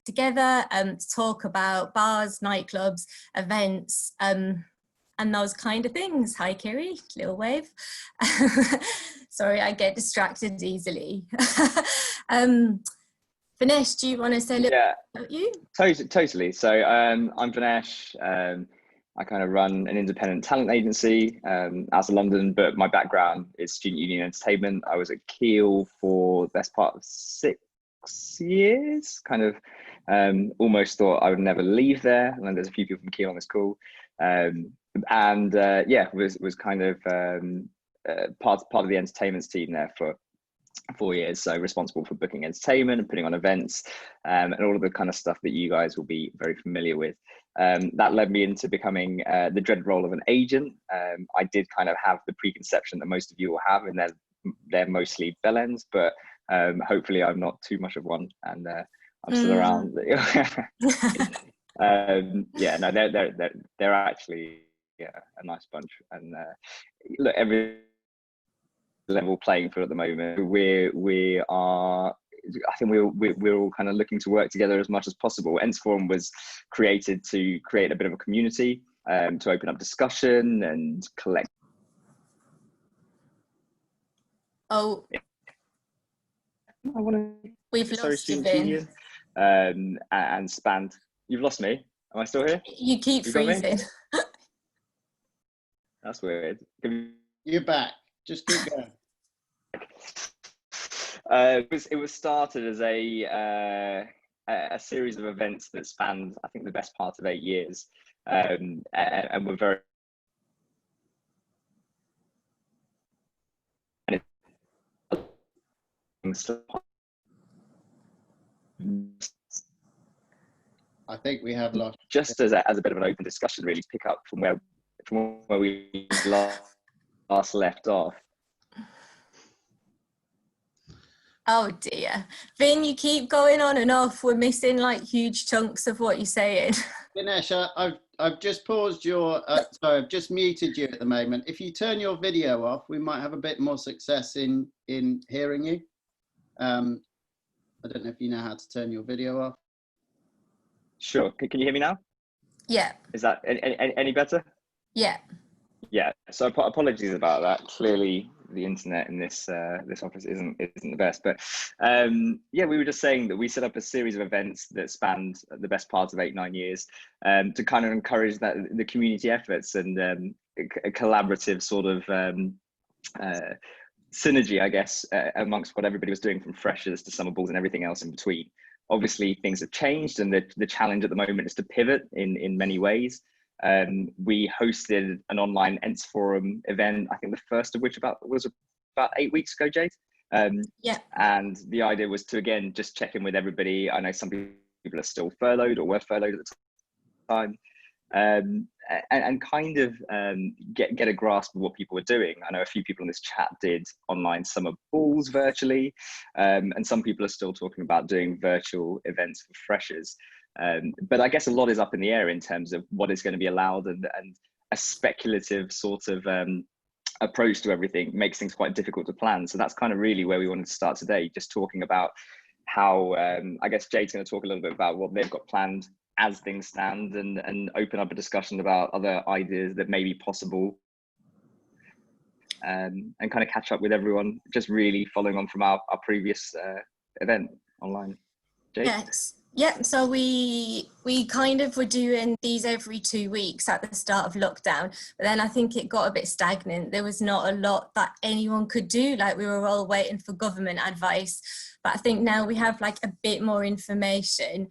together to talk about bars, nightclubs, events, and those kind of things. Hi, Kiri, little wave. Sorry, I get distracted easily. Vinesh, do you want to say a little bit about you? Totally. So I'm Vinesh. I kind of run an independent talent agency out of London, but my background is student union entertainment. I was at Keele for the best part of 6 years, kind of almost thought I would never leave there. And then there's a few people from Keele on this call. Yeah, was kind of part of the entertainment team there for 4 years, so responsible for booking entertainment and putting on events and all of the kind of stuff that you guys will be very familiar with. That led me into becoming the dreaded role of an agent. I did kind of have the preconception that most of you will have, and they're mostly bellends, but hopefully I'm not too much of one, and I'm still around. Yeah, no, they're actually a nice bunch, and look, every level playing field at the moment. We are, I think we're all kind of looking to work together as much as possible. Ents Forum was created to create a bit of a community, to open up discussion and collect. Oh, we've lost you, Vin. And spanned. You've lost me. Am I still here? You keep freezing. That's weird. You're back. Just keep going. It was started as a series of events that spanned, I think, the best part of 8 years, and we're very. I think we have lost. Just as a bit of an open discussion, really pick up from where we last left off. Oh dear, Vin, you keep going on and off. We're missing like huge chunks of what you're saying. Vinesh, I've just paused your. Sorry, I've just muted you at the moment. If you turn your video off, we might have a bit more success in hearing you. I don't know if you know how to turn your video off. Sure. Can you hear me now? Yeah. Is that any better? Yeah. Yeah. So apologies about that. Clearly, the internet in this office isn't the best. But yeah, we were just saying that we set up a series of events that spanned the best part of 8-9 years to kind of encourage the community efforts and a collaborative sort of synergy, I guess, amongst what everybody was doing, from freshers to summer balls and everything else in between. Obviously, things have changed, and the challenge at the moment is to pivot in many ways. We hosted an online Ents Forum event, I think the first of which was about 8 weeks ago, Jade. Yeah. And the idea was to, again, just check in with everybody. I know some people are still furloughed or were furloughed at the time. And kind of get a grasp of what people were doing. I know a few people in this chat did online summer balls virtually, and some people are still talking about doing virtual events for freshers. But I guess a lot is up in the air in terms of what is going to be allowed, and a speculative sort of approach to everything makes things quite difficult to plan. So that's kind of really where we wanted to start today, just talking about how, I guess Jade's going to talk a little bit about what they've got planned as things stand, and open up a discussion about other ideas that may be possible, and kind of catch up with everyone, just really following on from our previous event online. Jade? Yes. Yeah, so we kind of were doing these every 2 weeks at the start of lockdown, but then I think it got a bit stagnant. There was not a lot that anyone could do. Like, we were all waiting for government advice, but I think now we have like a bit more information.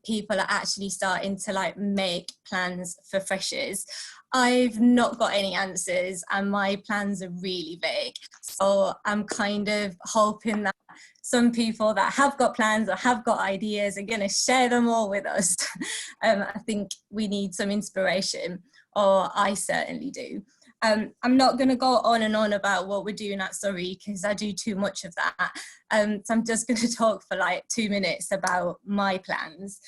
People are actually starting to like make plans for freshers. I've not got any answers, and my plans are really vague. So I'm kind of hoping that some people that have got plans or have got ideas are going to share them all with us. I think we need some inspiration, or I certainly do. I'm not going to go on and on about what we're doing at Surrey, because I do too much of that. So I'm just going to talk for like 2 minutes about my plans.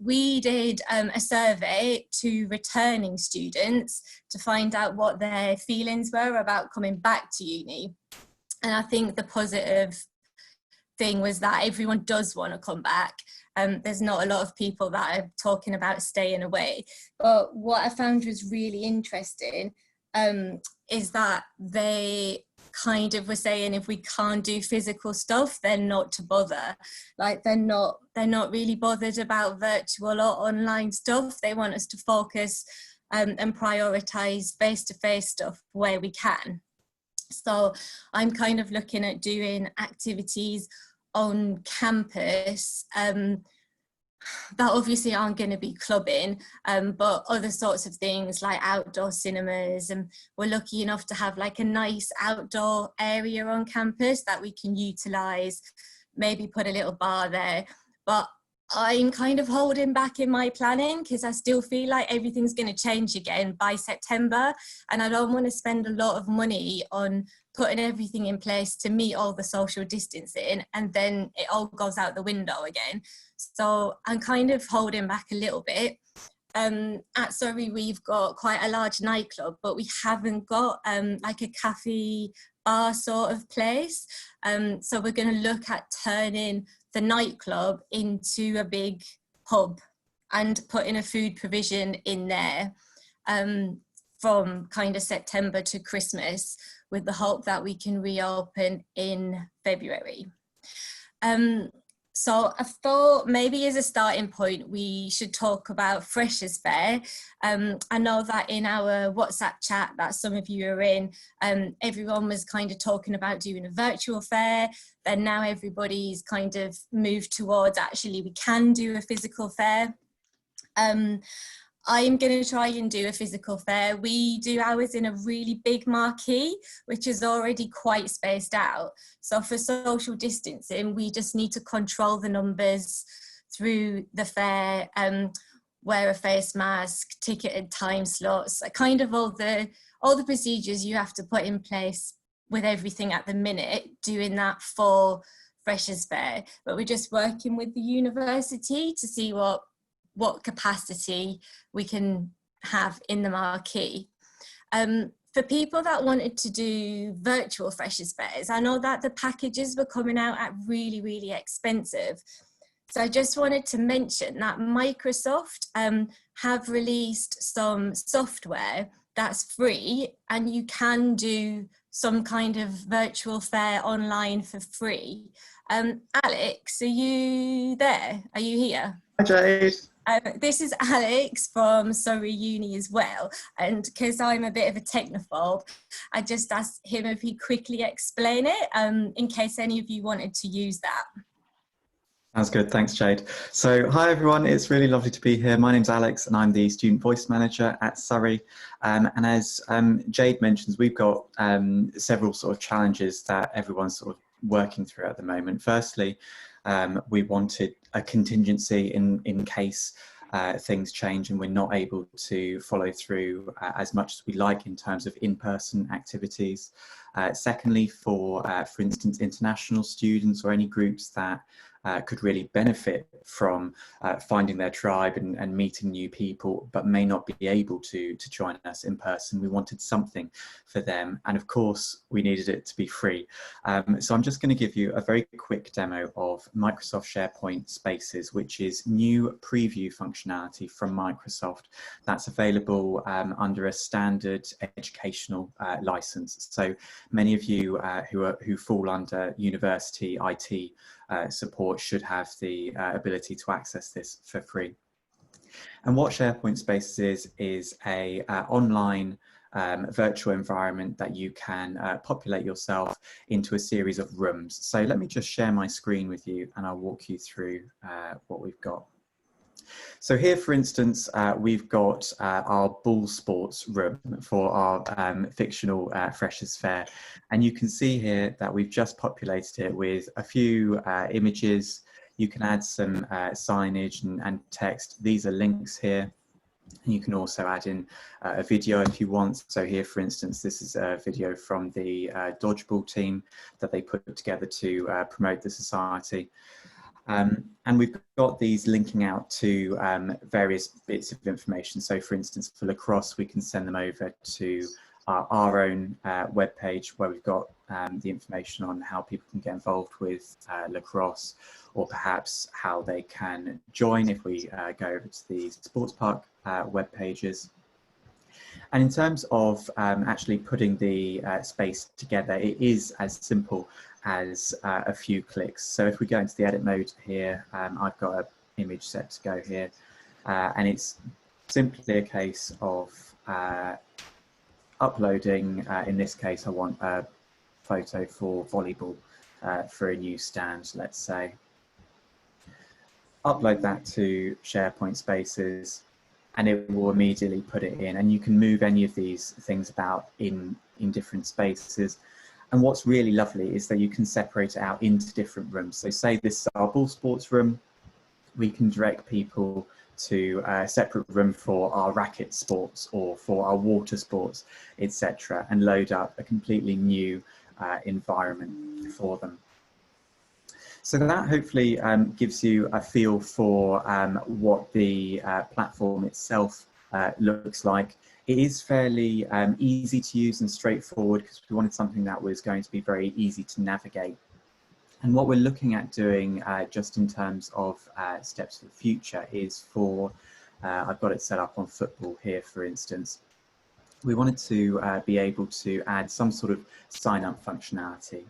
We did a survey to returning students to find out what their feelings were about coming back to uni. And I think the positive thing was that everyone does want to come back. There's not a lot of people that are talking about staying away. But what I found was really interesting is that they kind of were saying if we can't do physical stuff, then not to bother. Like they're not really bothered about virtual or online stuff. They want us to focus and prioritize face-to-face stuff where we can. So I'm kind of looking at doing activities on campus that obviously aren't going to be clubbing, but other sorts of things like outdoor cinemas, and we're lucky enough to have like a nice outdoor area on campus that we can utilize, maybe put a little bar there. But I'm kind of holding back in my planning because I still feel like everything's going to change again by September, and I don't want to spend a lot of money on putting everything in place to meet all the social distancing and then it all goes out the window again. So I'm kind of holding back a little bit. At Surrey, we've got quite a large nightclub, but we haven't got like a cafe bar sort of place. So we're going to look at turning the nightclub into a big pub and putting a food provision in there from kind of September to Christmas, with the hope that we can reopen in February. So I thought maybe as a starting point, we should talk about Freshers' Fair. I know that in our WhatsApp chat that some of you are in, everyone was kind of talking about doing a virtual fair. Then now everybody's kind of moved towards actually we can do a physical fair. I'm going to try and do a physical fair. We do ours in a really big marquee, which is already quite spaced out. So for social distancing, we just need to control the numbers through the fair, wear a face mask, ticketed time slots, kind of all the procedures you have to put in place with everything at the minute, doing that for Freshers' Fair. But we're just working with the university to see what capacity we can have in the marquee. For people that wanted to do virtual Freshers' Fairs, I know that the packages were coming out at really, really expensive. So I just wanted to mention that Microsoft have released some software that's free, and you can do some kind of virtual fair online for free. Alex, are you there? Are you here? Hi, Jade. This is Alex from Surrey Uni as well, and because I'm a bit of a technophobe, I just asked him if he'd quickly explain it in case any of you wanted to use that. Sounds good, thanks Jade. So hi everyone, it's really lovely to be here. My name's Alex and I'm the Student Voice Manager at Surrey. And as Jade mentions, we've got several sort of challenges that everyone's sort of working through at the moment. Firstly, we wanted a contingency in case things change and we're not able to follow through as much as we like in terms of in-person activities. Secondly, for instance, international students or any groups that could really benefit from finding their tribe and meeting new people, but may not be able to join us in person. We wanted something for them. And of course, we needed it to be free. So I'm just going to give you a very quick demo of Microsoft SharePoint Spaces, which is new preview functionality from Microsoft that's available under a standard educational license. So many of you who fall under university IT support should have the ability to access this for free. And what SharePoint Spaces is a online virtual environment that you can populate yourself into a series of rooms. So let me just share my screen with you and I'll walk you through what we've got. So here, for instance, we've got our ball sports room for our fictional Freshers' Fair. And you can see here that we've just populated it with a few images. You can add some signage and text. These are links here. And you can also add in a video if you want. So here, for instance, this is a video from the dodgeball team that they put together to promote the society. And we've got these linking out to various bits of information. So for instance, for lacrosse, we can send them over to our own webpage where we've got the information on how people can get involved with lacrosse, or perhaps how they can join if we go over to the sports park web pages. And in terms of actually putting the space together, it is as simple as a few clicks. So if we go into the edit mode here, I've got an image set to go here, and it's simply a case of uploading. In this case, I want a photo for volleyball for a new stand, let's say. Upload that to SharePoint Spaces, and it will immediately put it in, and you can move any of these things about in different spaces. And what's really lovely is that you can separate it out into different rooms. So say this is our ball sports room, we can direct people to a separate room for our racket sports or for our water sports, etc., and load up a completely new environment for them. So that hopefully gives you a feel for what the platform itself looks like. It is fairly easy to use and straightforward, because we wanted something that was going to be very easy to navigate. And what we're looking at doing just in terms of steps for the future is for, I've got it set up on football here, for instance. We wanted to be able to add some sort of sign-up functionality.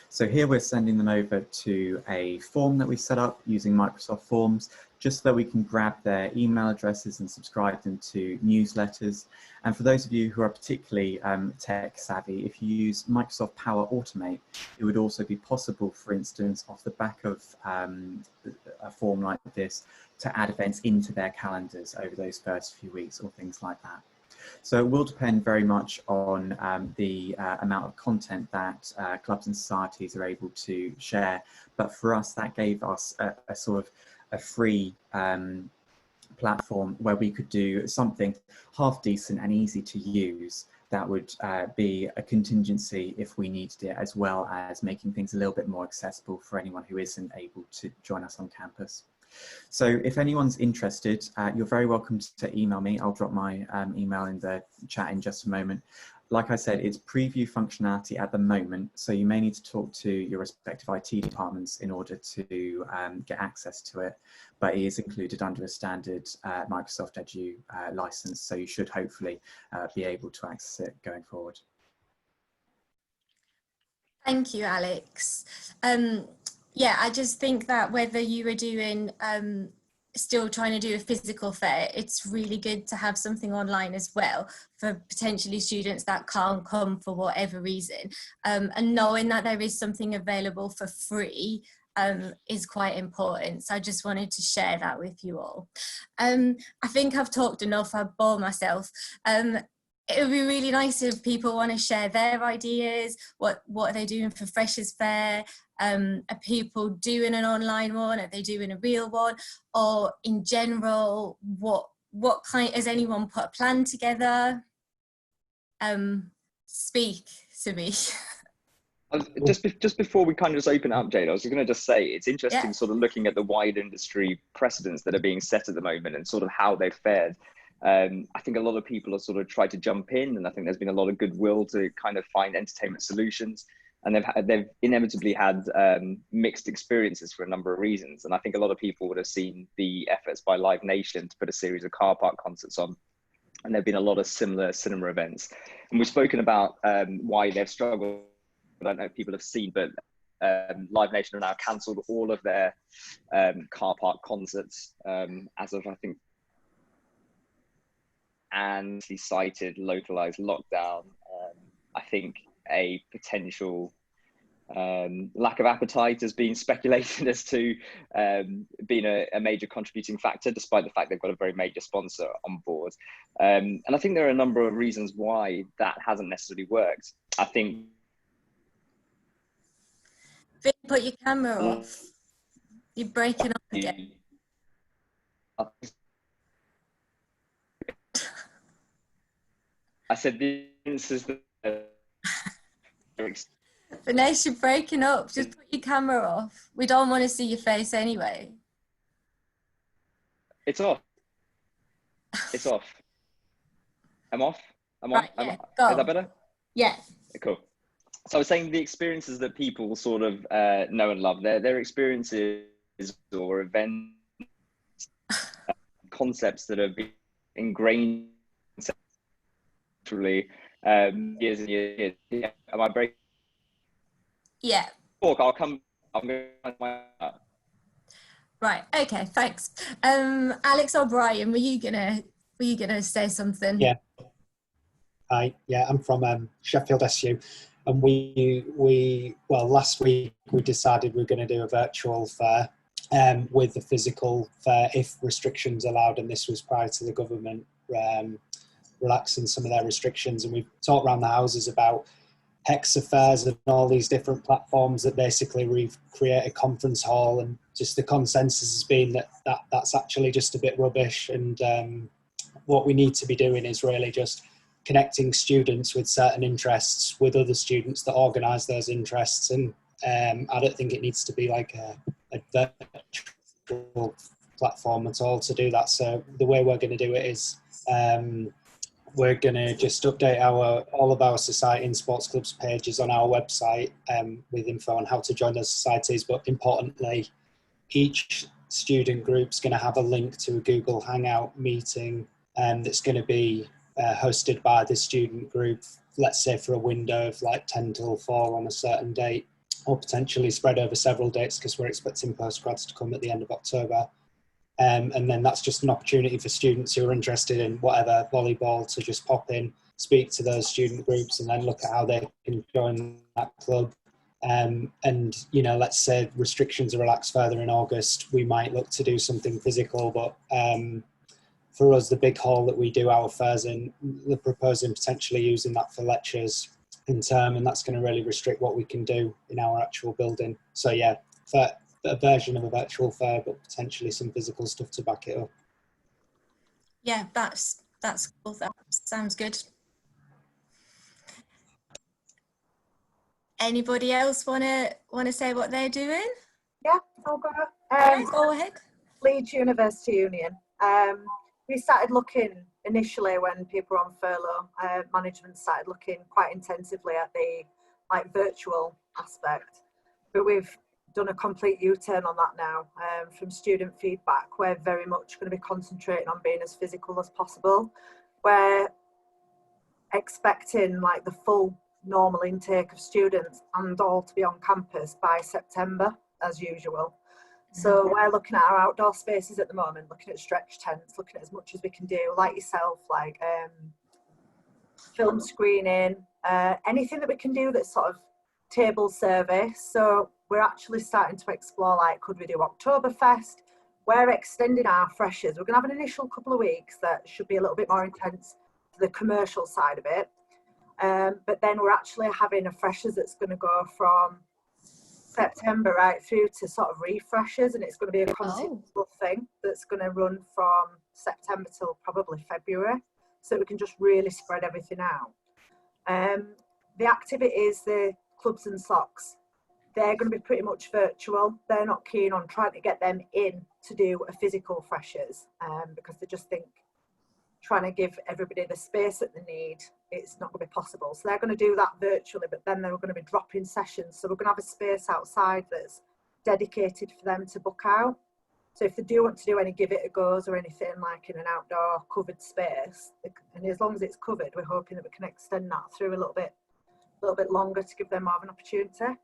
So here we're sending them over to a form that we set up using Microsoft Forms, just so that we can grab their email addresses and subscribe them to newsletters. And for those of you who are particularly tech savvy, if you use Microsoft Power Automate, it would also be possible, for instance, off the back of a form like this, to add events into their calendars over those first few weeks or things like that. So it will depend very much on the amount of content that clubs and societies are able to share. But for us, that gave us a sort of a free platform where we could do something half decent and easy to use that would be a contingency if we needed it, as well as making things a little bit more accessible for anyone who isn't able to join us on campus. So if anyone's interested, you're very welcome to email me. I'll drop my email in the chat in just a moment. Like I said, it's preview functionality at the moment, so you may need to talk to your respective IT departments in order to get access to it, but it is included under a standard Microsoft Edu license, so you should hopefully be able to access it going forward. Thank you, Alex. Yeah, I just think that whether you are doing still trying to do a physical fair, it's really good to have something online as well for potentially students that can't come for whatever reason. And knowing that there is something available for free is quite important. So I just wanted to share that with you all. I think I've talked enough, I bore myself. It would be really nice if people want to share their ideas. What are they doing for Freshers Fair? Are people doing an online one? Are they doing a real one? Or in general, what kind, has anyone put a plan together? Speak to me. Just before we kind of just open it up, Jade, I was going to just say it's interesting, Yeah. sort of looking at the wide industry precedents that are being set at the moment and sort of how they've fared. I think a lot of people have sort of tried to jump in, and I think there's been a lot of goodwill to kind of find entertainment solutions, and they've inevitably had mixed experiences for a number of reasons. And I think a lot of people would have seen the efforts by Live Nation to put a series of car park concerts on, and there've been a lot of similar cinema events. And we've spoken about why they've struggled. I don't know if people have seen, but Live Nation have now cancelled all of their car park concerts as of, I think, and he cited localized lockdown. I think a potential lack of appetite has been speculated as to being a major contributing factor, despite the fact they've got a very major sponsor on board. And I think there are a number of reasons why that hasn't necessarily worked. I think. Vic, put your camera off. You're breaking up again. I said this is the. Vanessa, you're breaking up. Just put your camera off. We don't want to see your face anyway. It's off. It's off. I'm off. I'm right, on. yeah, Is that better? Yeah. Cool. So I was saying the experiences that people sort of know and love, their experiences or events, concepts that have been ingrained conceptually years and years. Yeah. Am I breaking? Yeah. I'll come. I'm going to. Right. Okay. Thanks. Alex O'Brien, were you gonna say something? Yeah. Hi. Yeah, I'm from Sheffield SU, and well, last week we decided we're going to do a virtual fair with the physical fair if restrictions allowed, and this was prior to the government relaxing some of their restrictions. And we've talked around the houses about Hex affairs and all these different platforms that basically recreate a conference hall, and just the consensus has been that that's actually just a bit rubbish. And what we need to be doing is really just connecting students with certain interests with other students that organise those interests. And I don't think it needs to be like a virtual platform at all to do that. So the way we're going to do it is we're going to just update all of our society and sports clubs pages on our website with info on how to join those societies. But importantly, each student group's going to have a link to a Google Hangout meeting that's going to be hosted by the student group, let's say for a window of like 10 till 4 on a certain date, or potentially spread over several dates because we're expecting postgrads to come at the end of October. And then that's just an opportunity for students who are interested in whatever volleyball to just pop in, speak to those student groups, and then look at how they can join that club. And, you know, let's say restrictions are relaxed further in August, we might look to do something physical. But for us, the big hall that we do our fairs in, we're proposing potentially using that for lectures in term, and that's going to really restrict what we can do in our actual building. So yeah, a version of a virtual fair, but potentially some physical stuff to back it up. Yeah, that's cool. That sounds good. Anybody else wanna say what they're doing? Yeah, I'll go. Go ahead. Leeds University Union. We started looking initially when people were on furlough. Management started looking quite intensively at the virtual aspect, but we've done a complete U-turn on that now. From student feedback, we're very much going to be concentrating on being as physical as possible. We're expecting like the full normal intake of students and all to be on campus by September as usual. So we're looking at our outdoor spaces at the moment, looking at stretch tents, looking at as much as we can do, like yourself, like film screening, anything that we can do that's sort of table service. So we're actually starting to explore, like, could we do Oktoberfest? We're extending our freshers. We're going to have an initial couple of weeks that should be a little bit more intense to the commercial side of it. But then we're actually having a freshers that's going to go from September right through to sort of refreshers, and it's going to be a continual thing that's going to run from September till probably February, so we can just really spread everything out. The activities, the clubs and socks, they're going to be pretty much virtual. They're not keen on trying to get them in to do a physical freshers because they just think trying to give everybody the space that they need, it's not going to be possible. So they're going to do that virtually, but then they're going to be dropping sessions. So we're going to have a space outside that's dedicated for them to book out. So if they do want to do any give it a goes or anything like in an outdoor covered space, and as long as it's covered, we're hoping that we can extend that through a little bit longer to give them more of an opportunity.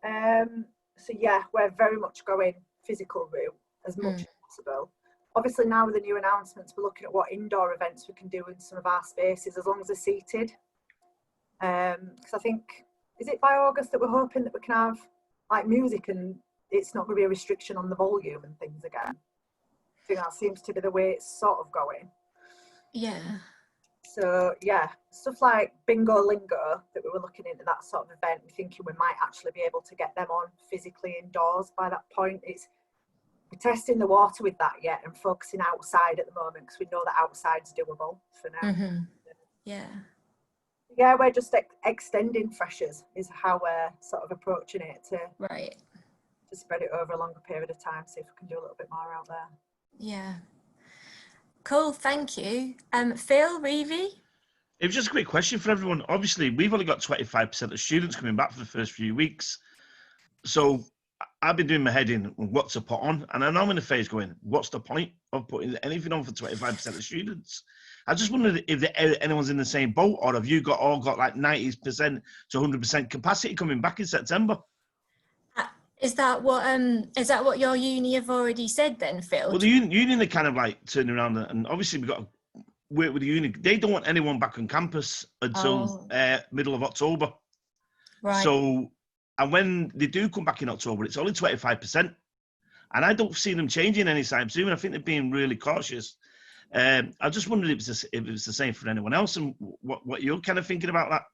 So yeah, we're very much going physical route as much as possible. Obviously now with the new announcements, we're looking at what indoor events we can do in some of our spaces as long as they're seated. Because I think, is it by August that we're hoping that we can have like music and it's not going to be a restriction on the volume and things again? I think that seems to be the way it's sort of going. Yeah. So yeah, stuff like bingo lingo that we were looking into, that sort of event, we're thinking we might actually be able to get them on physically indoors by that point. We're testing the water with that yet and focusing outside at the moment because we know that outside's doable for now. Yeah. Yeah, we're just extending freshers is how we're sort of approaching it to spread it over a longer period of time, see if we can do a little bit more out there. Yeah. Cool, thank you. Phil, Reevy? It was just a quick question for everyone. Obviously, we've only got 25% of students coming back for the first few weeks. So I've been doing my head in on what to put on. And I know I'm in the phase going, what's the point of putting anything on for 25% of students? I just wondered if anyone's in the same boat, or have you all got like 90% to 100% capacity coming back in September? Is that what your uni have already said then, Phil? Well, the union, they kind of like turning around, and obviously we've got to work with the union. They don't want anyone back on campus until middle of October. Right. So, and when they do come back in October, it's only 25%. And I don't see them changing anytime soon. I think they're being really cautious. I just wondered if it was the same for anyone else, and what you're kind of thinking about that.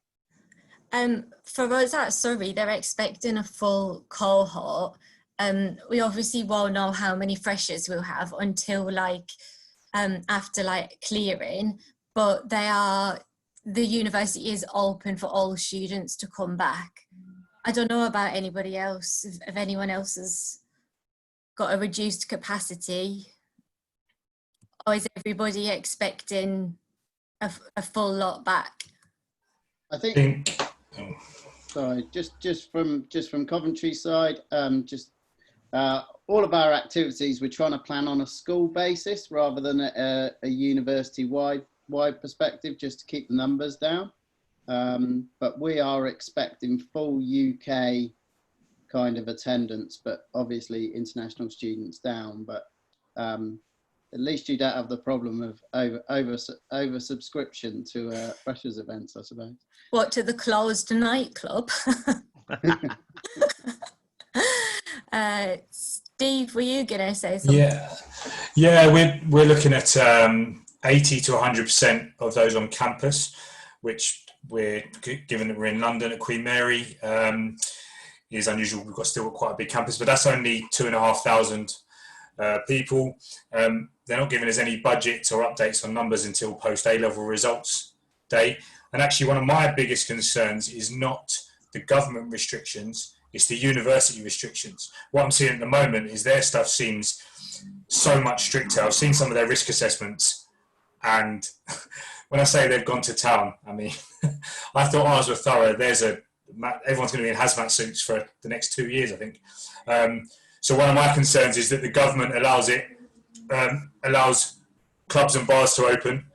For us at Surrey, they're expecting a full cohort. We obviously won't know how many freshers we'll have until after clearing, but the university is open for all students to come back. I don't know about anybody else, if anyone else has got a reduced capacity, or is everybody expecting a full lot back? I think sorry, just from Coventry side, all of our activities we're trying to plan on a school basis rather than a university wide perspective, just to keep the numbers down. But we are expecting full UK kind of attendance, but obviously international students down. But at least you don't have the problem of over subscription to freshers events, I suppose. What, to the closed nightclub? Steve, were you gonna say something? Yeah, we're looking at 80 to 100% of those on campus, which we're given that we're in London at Queen Mary is unusual. We've got still quite a big campus, but that's only 2,500 people. They're not giving us any budgets or updates on numbers until post A-level results day. And actually, one of my biggest concerns is not the government restrictions, it's the university restrictions. What I'm seeing at the moment is their stuff seems so much stricter. I've seen some of their risk assessments, and when I say they've gone to town, I mean, I thought ours were thorough. Everyone's going to be in hazmat suits for the next 2 years, I think. So one of my concerns is that the government allows clubs and bars to open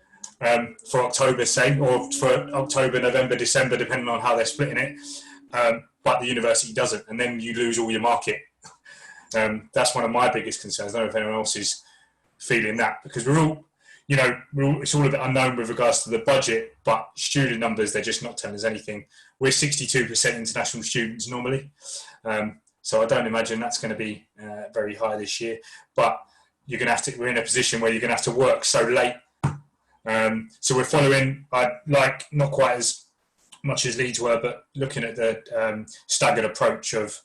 for October, say, or for October, November, December, depending on how they're splitting it. But the university doesn't, and then you lose all your market. That's one of my biggest concerns. I don't know if anyone else is feeling that, because it's all a bit unknown with regards to the budget, but student numbers, they're just not telling us anything. We're 62% international students normally. So I don't imagine that's going to be very high this year, but we're in a position where you're going to have to work so late. So we're following, not quite as much as Leeds were, but looking at the staggered approach of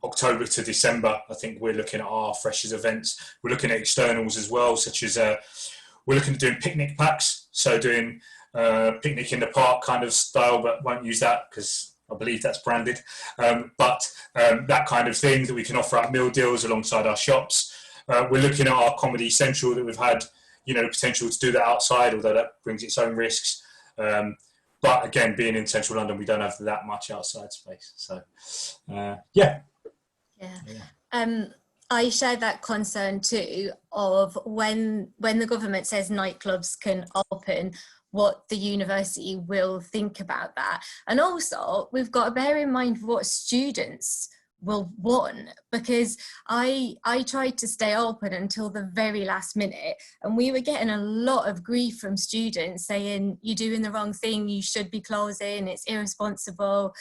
October to December. I think we're looking at our freshers events. We're looking at externals as well, such as we're looking at doing picnic packs. So doing picnic in the park kind of style, but won't use that because I believe that's branded. But that kind of thing that we can offer out meal deals alongside our shops. We're looking at our Comedy Central that we've had, the potential to do that outside, although that brings its own risks. But again, being in central London, we don't have that much outside space. So, yeah. I share that concern too of when the government says nightclubs can open, what the university will think about that. And also, we've got to bear in mind what students will want, because I tried to stay open until the very last minute, and we were getting a lot of grief from students saying, you're doing the wrong thing, you should be closing, it's irresponsible.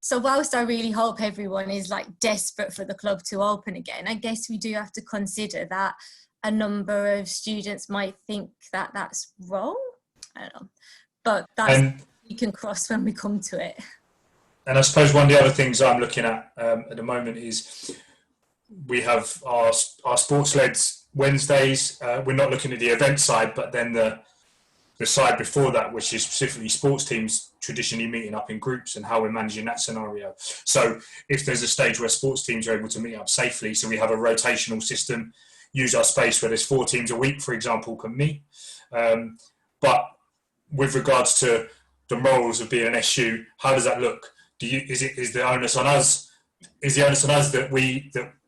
So whilst I really hope everyone is desperate for the club to open again, I guess we do have to consider that a number of students might think that that's wrong. I don't know, but that's we can cross when we come to it. And I suppose one of the other things I'm looking at the moment is we have our sports-led Wednesdays. We're not looking at the event side, but then the side before that, which is specifically sports teams traditionally meeting up in groups and how we're managing that scenario. So if there's a stage where sports teams are able to meet up safely, so we have a rotational system, use our space where there's 4 teams a week, for example, can meet. But with regards to the morals of being an SU, how does that look? Is the onus on us? Is the onus on us that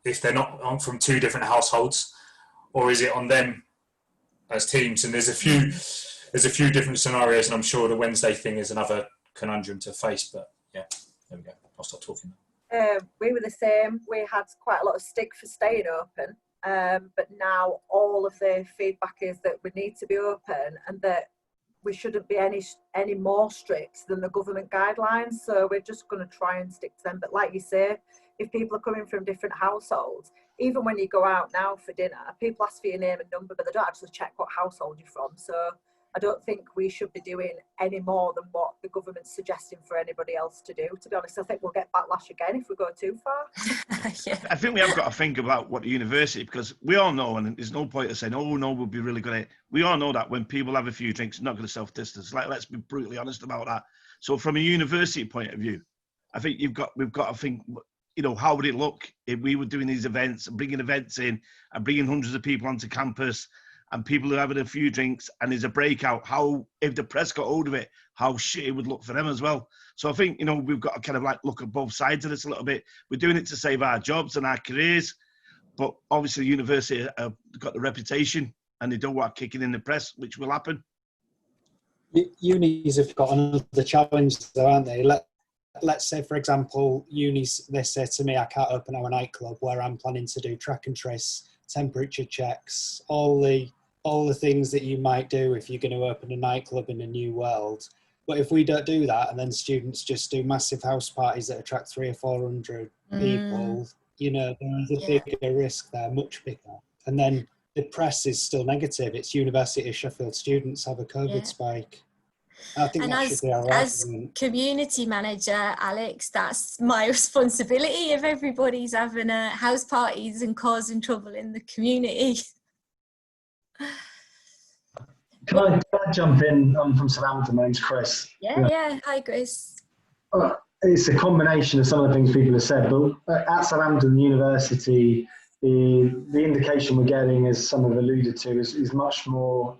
if they're not from two different households, or is it on them as teams? And there's a few different scenarios, and I'm sure the Wednesday thing is another conundrum to face. But yeah, there we go. I'll stop talking. We were the same. We had quite a lot of stick for staying open, but now all of the feedback is that we need to be open and that we shouldn't be any more strict than the government guidelines. So we're just going to try and stick to them. But like you say, if people are coming from different households, even when you go out now for dinner, people ask for your name and number, but they don't actually check what household you're from. So I don't think we should be doing any more than what the government's suggesting for anybody else to do. To be honest, I think we'll get backlash again if we go too far. Yeah. I think we have got to think about what the university, because we all know, and there's no point of saying, oh no, we'll be really good at it. We all know that when people have a few drinks, they're not going to self-distance. Like, let's be brutally honest about that. So from a university point of view, I think we've got to think, how would it look if we were doing these events and bringing events in and bringing hundreds of people onto campus and people who are having a few drinks and there's a breakout, how, if the press got hold of it, how shit it would look for them as well. So I think, we've got to kind of like look at both sides of this a little bit. We're doing it to save our jobs and our careers, but obviously the university have got the reputation and they don't want kicking in the press, which will happen. Unis have got another challenge though, aren't they? Let's say, for example, unis, they say to me, I can't open our nightclub where I'm planning to do track and trace, temperature checks, all the things that you might do if you're going to open a nightclub in a new world. But if we don't do that and then students just do massive house parties that attract 300 or 400 people, there's a bigger risk there, much bigger. And then the press is still negative. It's University of Sheffield students have a COVID spike. I think and that should be our argument. As community manager, Alex, that's my responsibility if everybody's having house parties and causing trouble in the community. Can I jump in? I'm from Southampton, my name's Chris. Yeah. Hi, Chris. It's a combination of some of the things people have said, but at Southampton University, the indication we're getting, as some have alluded to, is much more,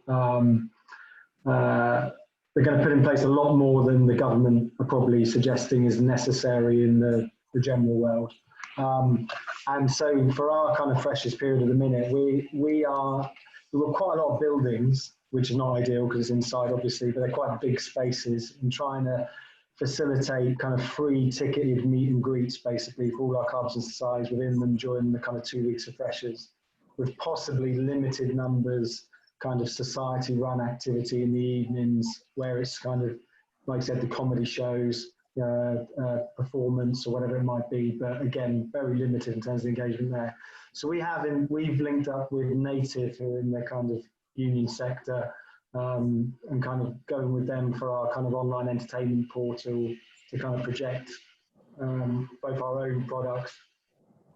they're going to put in place a lot more than the government are probably suggesting is necessary in the general world. And so for our kind of freshest period at the minute, we've got quite a lot of buildings, which is not ideal because it's inside obviously, but they're quite big spaces, and trying to facilitate kind of free ticketed meet and greets basically for all our clubs and societies within them during the kind of 2 weeks of freshers, with possibly limited numbers kind of society run activity in the evenings where it's kind of, like I said, the comedy shows, performance or whatever it might be, but again, very limited in terms of engagement there. So we've linked up with Native, who are in the kind of union sector, and kind of going with them for our kind of online entertainment portal to kind of project both our own products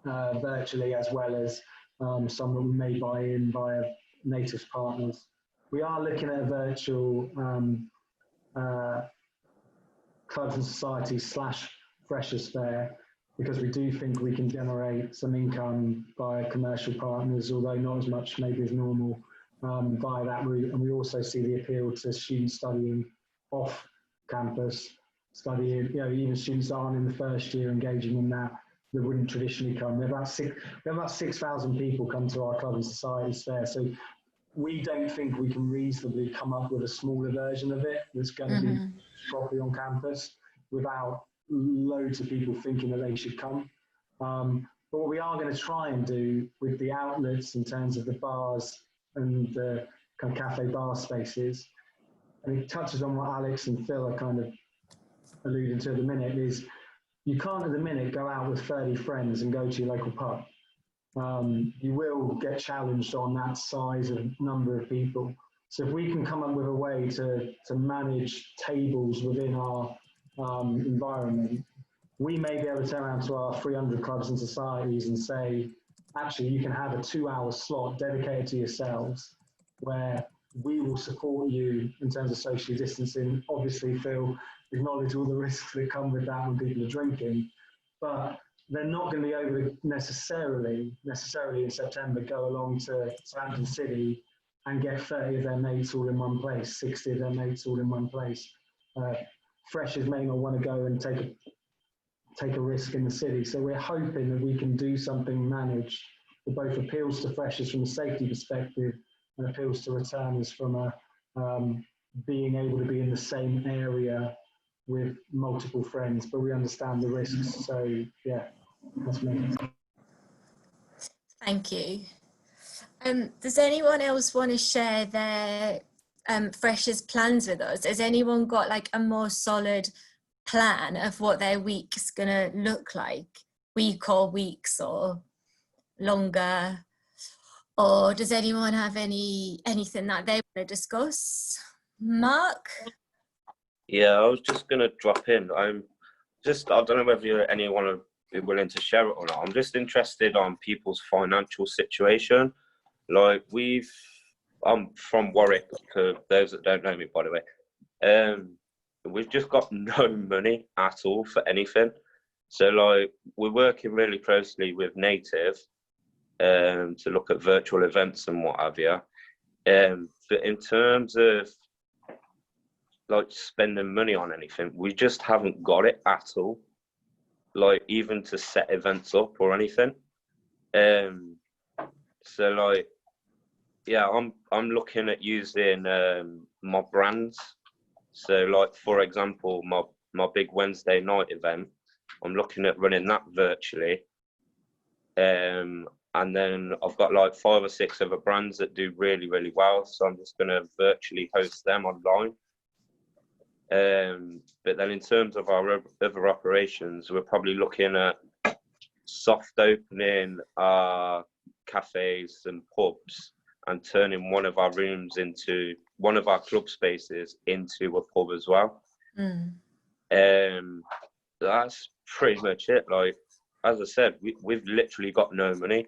virtually, as well as some that we may buy in via Native partners. We are looking at a virtual clubs and societies / freshers fair, because we do think we can generate some income via commercial partners, although not as much maybe as normal, via that route. And we also see the appeal to students studying off campus, studying, even students that aren't in the first year engaging in that wouldn't traditionally come. We have about 6,000 people come to our club and societies fair. So we don't think we can reasonably come up with a smaller version of it that's going to be properly on campus without loads of people thinking that they should come. But what we are going to try and do with the outlets in terms of the bars and the kind of cafe bar spaces, and it touches on what Alex and Phil are kind of alluding to at the minute, is you can't at the minute go out with 30 friends and go to your local pub. You will get challenged on that size of number of people. So if we can come up with a way to manage tables within our environment, we may be able to turn around to our 300 clubs and societies and say, actually, you can have a 2-hour slot dedicated to yourselves where we will support you in terms of social distancing. Obviously, Phil, acknowledge all the risks that come with that when people are drinking, but they're not going to be able to necessarily in September go along to Southampton City and get 30 of their mates all in one place, 60 of their mates all in one place. Freshers may not want to go and take a risk in the city. So we're hoping that we can do something managed that both appeals to freshers from a safety perspective and appeals to returners from a being able to be in the same area with multiple friends, but we understand the risks. So yeah, that's me. Thank you. Does anyone else want to share their freshers plans with us? Has anyone got like a more solid plan of what their week's gonna look like, week or weeks or longer? Or does anyone have anything that they want to discuss? Mark? Yeah, I was just gonna drop in. I don't know whether anyone would be willing to share it or not. I'm just interested on people's financial situation. Like I'm from Warwick, for those that don't know me, by the way. We've just got no money at all for anything. So like we're working really closely with Native to look at virtual events and what have you. But in terms of like spending money on anything, we just haven't got it at all. Like even to set events up or anything. So like, yeah, I'm looking at using my brands. So like, for example, my big Wednesday night event, I'm looking at running that virtually. And then I've got like 5 or 6 other brands that do really, really well. So I'm just going to virtually host them online. But then in terms of our other operations, we're probably looking at soft opening our cafes and pubs and turning one of our rooms into one of our club spaces into a pub as well. That's pretty much it. Like, as I said, we've literally got no money.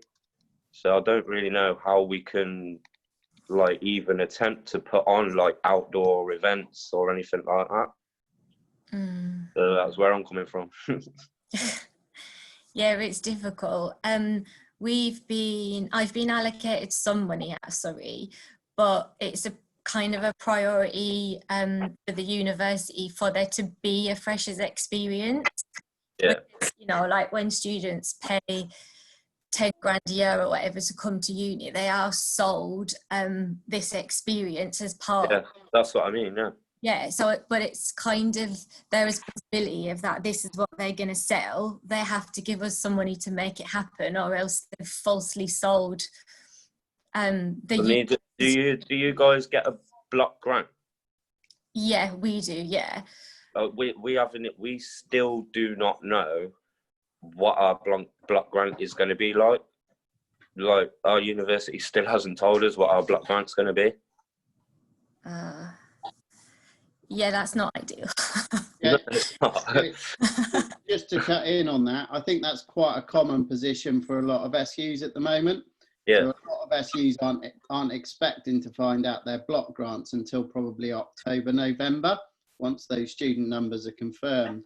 So I don't really know how we can like even attempt to put on like outdoor events or anything like that. So that's where I'm coming from. Yeah, it's difficult. I've been allocated some money at Surrey, but it's a kind of a priority for the university for there to be a freshers experience. Yeah. Because, you know, like when students pay 10 grand a year or whatever to come to uni, they are sold this experience as part. Yeah, that's what I mean. Yeah, so but it's kind of their responsibility of that. This is what they're going to sell. They have to give us some money to make it happen, or else they've falsely sold. Do you guys get a block grant? Yeah, we do. Yeah. We haven't. We still do not know what our block grant is going to be like. Like our university still hasn't told us what our block grant's going to be. Yeah, that's not ideal. Yeah. Just to cut in on that, I think that's quite a common position for a lot of SUs at the moment. Yeah. So a lot of SUs aren't expecting to find out their block grants until probably October, November, once those student numbers are confirmed.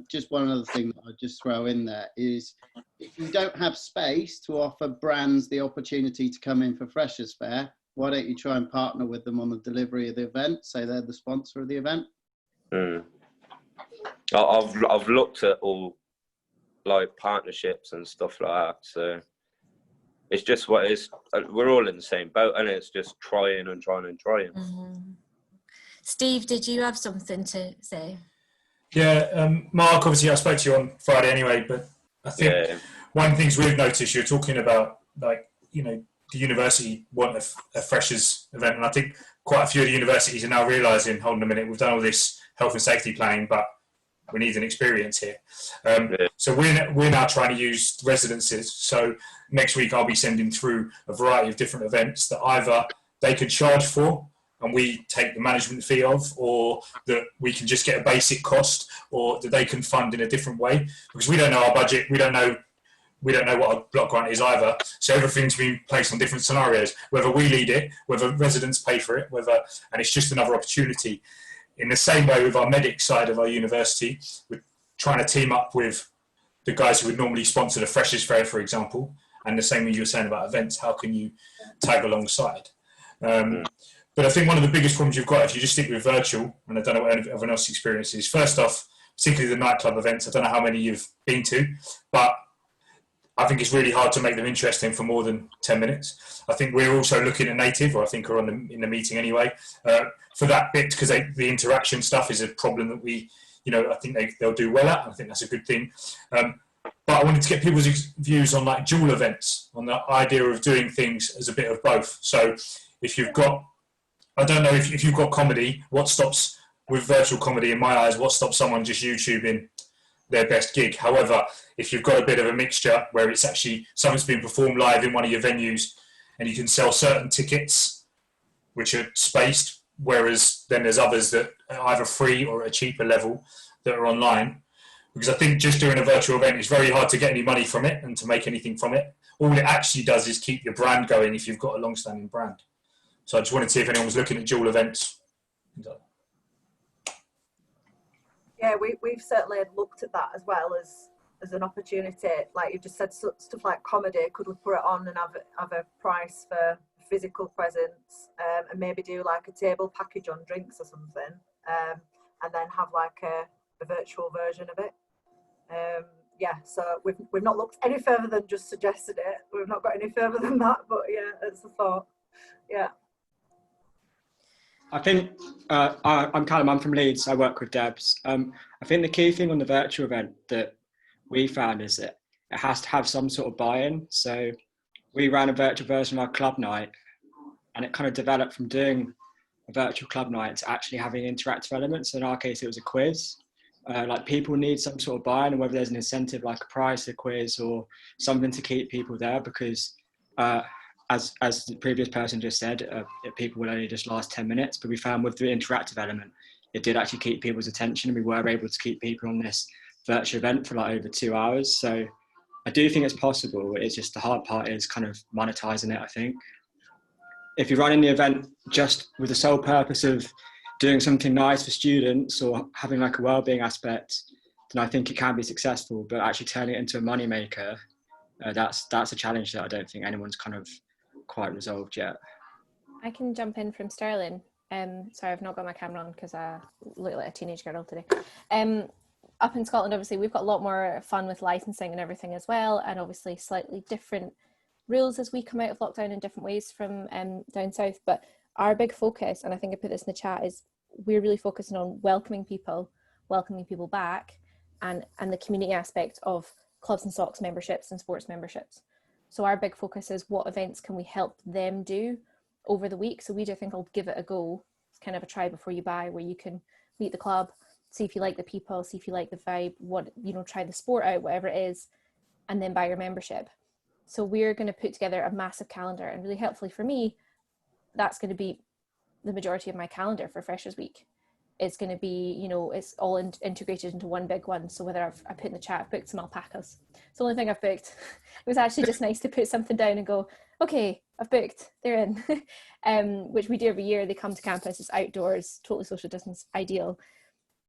Just one other thing that I'd just throw in there is if you don't have space to offer brands the opportunity to come in for Freshers Fair, why don't you try and partner with them on the delivery of the event? Say they're the sponsor of the event. I've looked at all like partnerships and stuff like that. So it's just what it is. We're all in the same boat, and it's just trying and trying and trying. Steve, did you have something to say? Yeah, Mark, obviously I spoke to you on Friday anyway, but I think one of the things we've noticed, you're talking about, like, you know, the university want a freshers event, and I think quite a few of the universities are now realising, hold on a minute, we've done all this health and safety planning, but we need an experience here. So we're now trying to use residences. So next week I'll be sending through a variety of different events that either they could charge for and we take the management fee of, or that we can just get a basic cost, or that they can fund in a different way, because we don't know our budget, we don't know what a block grant is either. So everything's been placed on different scenarios, whether we lead it, whether residents pay for it, and it's just another opportunity. In the same way with our medic side of our university, we're trying to team up with the guys who would normally sponsor the Freshers Fair, for example, and the same way you were saying about events, how can you tag alongside? But I think one of the biggest problems you've got if you just stick with virtual, and I don't know what everyone else's experience is, first off, particularly the nightclub events, I don't know how many you've been to, but I think it's really hard to make them interesting for more than 10 minutes. I think we're also looking at native, or I think we're in the meeting anyway, for that bit, because the interaction stuff is a problem that we, I think they'll do well at. I think that's a good thing. But I wanted to get people's views on like dual events, on the idea of doing things as a bit of both. So if you've got, I don't know if you've got comedy, what stops with virtual comedy, in my eyes, what stops someone just YouTubing their best gig? However, if you've got a bit of a mixture where it's actually something's being performed live in one of your venues and you can sell certain tickets which are spaced, whereas then there's others that are either free or at a cheaper level that are online. Because I think just doing a virtual event, it's very hard to get any money from it and to make anything from it. All it actually does is keep your brand going if you've got a long-standing brand. So I just wanted to see if anyone was looking at dual events. Yeah, we've certainly looked at that as well as an opportunity. Like you just said, stuff like comedy, could we put it on and have a price for physical presence, and maybe do like a table package on drinks or something, and then have like a virtual version of it. Yeah, so we've not looked any further than just suggested it. We've not got any further than that, but yeah, it's a thought. Yeah. I think I'm Callum, I'm from Leeds, I work with Debs. I think the key thing on the virtual event that we found is that it has to have some sort of buy-in. So we ran a virtual version of our club night, and it kind of developed from doing a virtual club night to actually having interactive elements. In our case, it was a quiz. Like people need some sort of buy-in, and whether there's an incentive like a prize, a quiz, or something to keep people there, because as the previous person just said, people will only just last 10 minutes, but we found with the interactive element, it did actually keep people's attention, and we were able to keep people on this virtual event for like over 2 hours. So I do think it's possible. It's just the hard part is kind of monetizing it, I think. If you're running the event just with the sole purpose of doing something nice for students or having like a well-being aspect, then I think it can be successful, but actually turning it into a moneymaker, that's a challenge that I don't think anyone's kind of quite resolved yet. I can jump in from Sterling. Sorry, I've not got my camera on because I look like a teenage girl today. Up in Scotland, obviously, we've got a lot more fun with licensing and everything as well, and obviously slightly different rules as we come out of lockdown in different ways from down south. But our big focus, and I think I put this in the chat, is we're really focusing on welcoming people back, and the community aspect of clubs and socks memberships and sports memberships. So our big focus is what events can we help them do over the week. So we do think I'll give it a go. It's kind of a try before you buy, where you can meet the club, see if you like the people, see if you like the vibe, try the sport out, whatever it is, and then buy your membership. So we're going to put together a massive calendar, and really helpfully for me, that's going to be the majority of my calendar for Freshers Week. It's going to be, it's all integrated into one big one. So whether I put in the chat, I've booked some alpacas. It's the only thing I've booked. It was actually just nice to put something down and go, okay, I've booked, they're in, which we do every year. They come to campus, it's outdoors, totally social distance, ideal.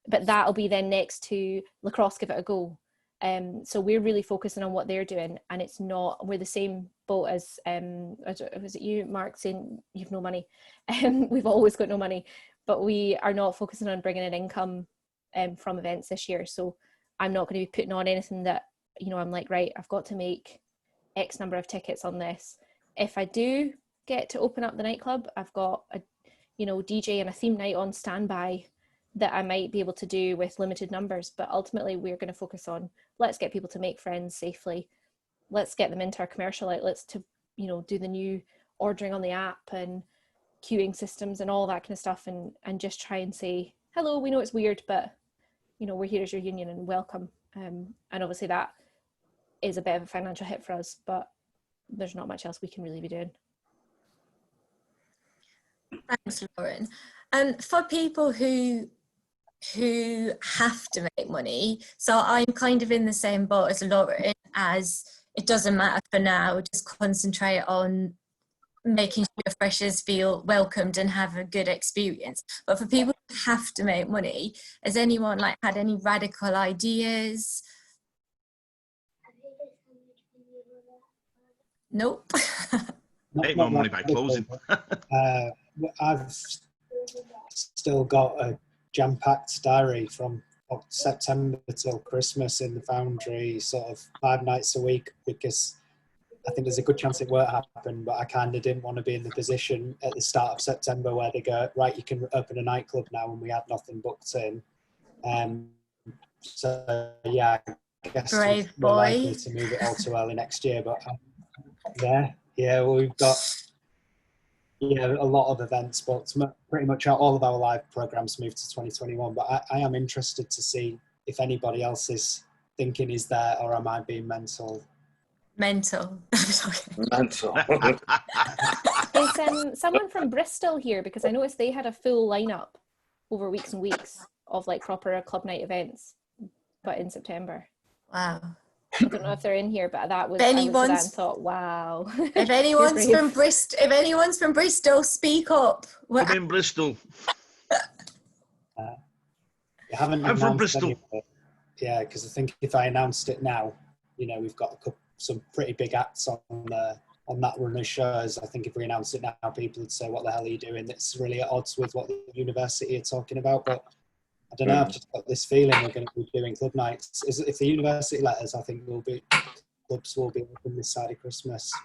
But that'll be then next to lacrosse, give it a go. So we're really focusing on what they're doing, and it's not, we're the same boat as, was it you, Mark, saying you've no money? We've always got no money, but we are not focusing on bringing in income from events this year. So I'm not going to be putting on anything that, I'm like, right, I've got to make X number of tickets on this. If I do get to open up the nightclub, I've got a, DJ and a theme night on standby that I might be able to do with limited numbers. But ultimately we're going to focus on, let's get people to make friends safely. Let's get them into our commercial outlets to, do the new ordering on the app and queuing systems and all that kind of stuff, and just try and say, hello, we know it's weird, but, we're here as your union and welcome. And obviously that is a bit of a financial hit for us, but there's not much else we can really be doing. Thanks, Lauren. For people who have to make money, so I'm kind of in the same boat as Lauren, as it doesn't matter for now, just concentrate on making sure freshers feel welcomed and have a good experience. But for people who have to make money, has anyone had any radical ideas? Nope. Make more money by closing. I've still got a jam-packed diary from September till Christmas in the Foundry, sort of 5 nights a week, because I think there's a good chance it won't happen, but I kind of didn't want to be in the position at the start of September where they go, right, you can open a nightclub now, and we had nothing booked in. So yeah, I guess Brave we're likely boy. to move it all to early next year, but well, we've got a lot of events, but pretty much all of our live programs moved to 2021. But I am interested to see if anybody else is thinking is there, or am I being mental? Mental. Is someone from Bristol here? Because I noticed they had a full lineup over weeks and weeks of like proper club night events, but in September. Wow. I don't know if they're in here, but that was, I looked at that and thought, wow. If anyone's from Bristol, speak up. I'm in Bristol. I'm from Bristol. Yeah, because I think if I announced it now, we've got some pretty big acts on that run of shows. I think if we announced it now, people would say, what the hell are you doing? It's really at odds with what the university are talking about. But I don't know, I've just got this feeling we're going to be doing club nights. If the university let us, I think clubs will be open this side of Christmas. I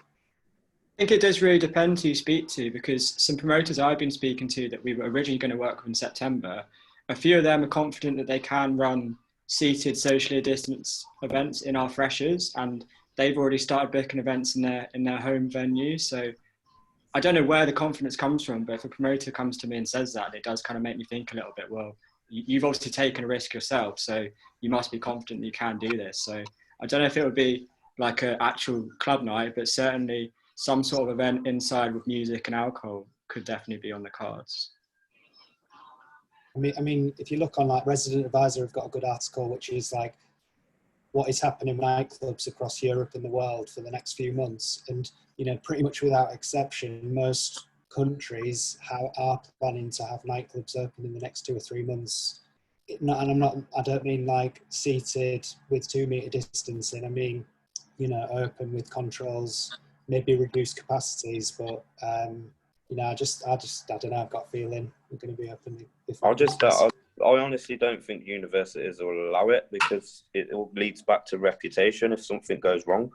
think it does really depend who you speak to, because some promoters I've been speaking to that we were originally going to work with in September, a few of them are confident that they can run seated, socially distanced events in our freshers, and they've already started booking events in their home venue. So I don't know where the confidence comes from, but if a promoter comes to me and says that, it does kind of make me think a little bit, well, you've obviously taken a risk yourself, so you must be confident that you can do this. So I don't know if it would be like an actual club night, but certainly some sort of event inside with music and alcohol could definitely be on the cards. I mean, if you look on like Resident Advisor, have got a good article which is like what is happening with nightclubs across Europe and the world for the next few months, and pretty much without exception, most countries are planning to have nightclubs open in the next 2 or 3 months. I don't mean like seated with 2 meter distancing. I mean, open with controls, maybe reduced capacities, but I don't know. I've got a feeling we're going to be open. I honestly don't think universities will allow it, because it all leads back to reputation if something goes wrong.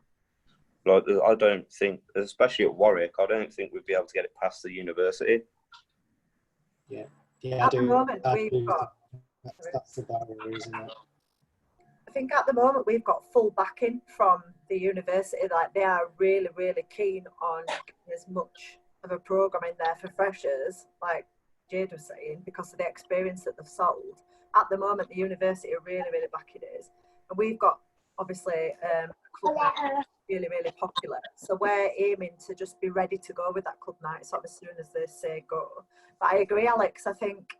Like, I don't think, especially at Warwick, I don't think we'd be able to get it past the university. Yeah. At the moment, that's the barrier, isn't it? I think at the moment we've got full backing from the university. Like, they are really, really keen on getting as much of a programme in there for freshers, like Jade was saying, because of the experience that they've sold. At the moment, the university are really, really backing it. And we've got, obviously, really, really popular. So we're aiming to just be ready to go with that club night sort of as soon as they say go. But I agree, Alex. I think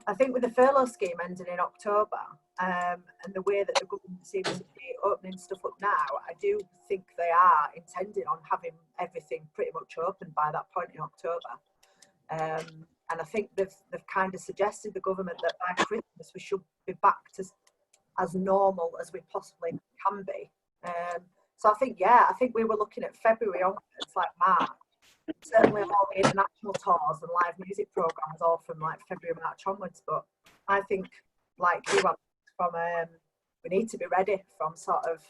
with the furlough scheme ending in October, and the way that the government seems to be opening stuff up now, I do think they are intending on having everything pretty much open by that point in October. And I think they've kind of suggested, the government, that by Christmas we should be back to as normal as we possibly can be. So I think we were looking at February onwards, like March. Certainly all the international tours and live music programs all from like February, March onwards. But I think, like you, we need to be ready from sort of